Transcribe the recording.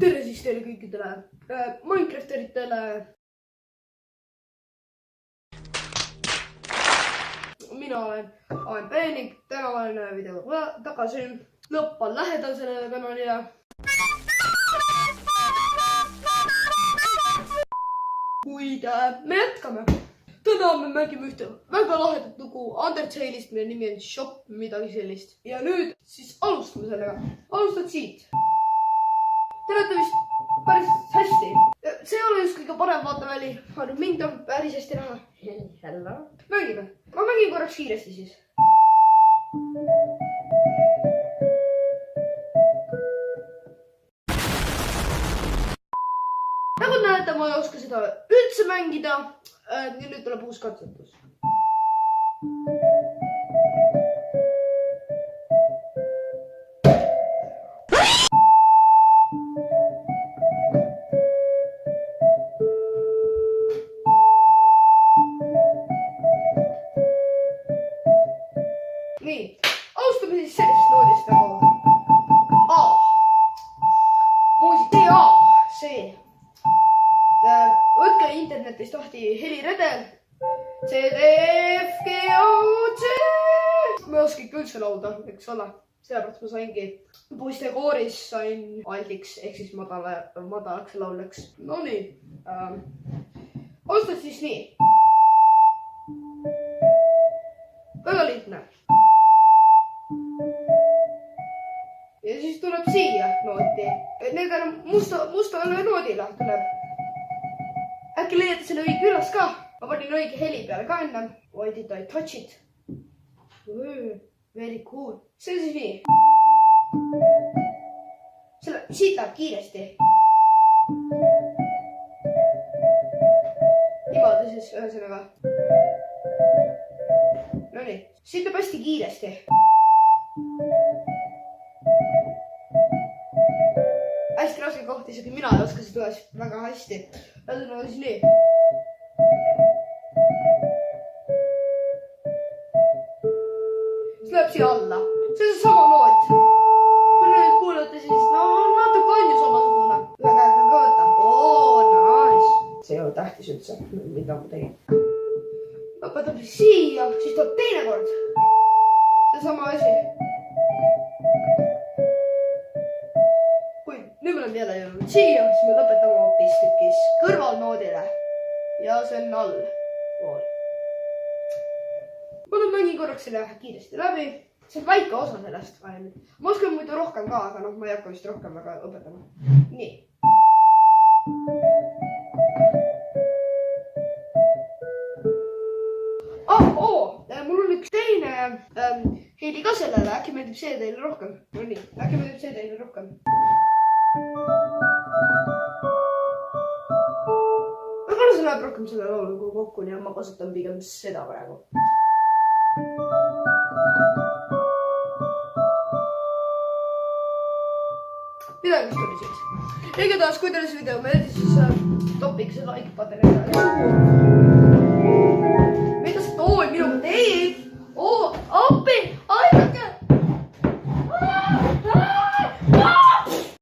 tere siis teile kõikidele Minecrafteritele. Mina olen AMP ning täna olen videoga tagasi. Lõpp on lähedal sellele kanalile. Kuid me jätkame. Täna me mängime ühte väga lahedat lugu Undertale'ist, mille nimi on Shop, midagi sellist. Ja nüüd siis alustame sellega. Alustad siit. Te olete vist päris hästi. See ei ole just kõige parem vaateväli, aga mind on päris hästi näha. Mängime. Ma mängin korraks kiiresti siis. Nagu näete, ma ei oska seda üldse mängida. Nüüd tuleb uus katsetus. Nii, alustame siis sellisest noodist nagu A. Muusik A, C. Võtke internetist lahti heliredel. C, D, F, G, O, C. Ma ei oska ikka üldse laulda, eks ole. Sellepärast ma saingi poistekooris sain aldiks ehk siis madalaks lauljaks. No nii. Alustad siis nii. Väga lihtne. Ja siis tuleb siia nooti. Need on mustale noodile tuleb. Äkki leiate selle õige üles ka? Ma panin õige heli peale ka ennem. Why did I touch it? Very cool. See on siis nii. Siit läheb kiiresti. Niimoodi siis ühesõnaga. No nii. Siit läheb hästi kiiresti. Hästi raske koht, isegi mina ei oska seda väga hästi. Ühesõnaga siis nii. Siis läheb siia alla. See on sama noot. Kui nüüd kuulete siis, no natuke on ju samasugune. Ühe käega ka võtta. Nice. See ei ole tähtis üldse, mida ma tegin. Lõpetab siis siia, siis tuleb teine kord. See on sama asi. Nüüd me oleme jälle jõudnud siia, siis me lõpetame hoopistükkis kõrvalnoodile. Ja see on all. Ma mängin korraks selle kiiresti läbi. See on väike osa sellest. Ma oskan muidu rohkem ka, aga ma ei hakka vist rohkem väga õpetama. Nii. Mul on üks teine heli ka sellele. Äkki meeldib see teile rohkem. No nii, äkki meeldib see teile rohkem. Võib-olla see läheb rohkem selle lauluga kokku, nii ma kasutan pigem seda praegu. Midagi vist oli siis. Igatahes, kui teile see video meeldis, siis toppige see like-button endale suhu.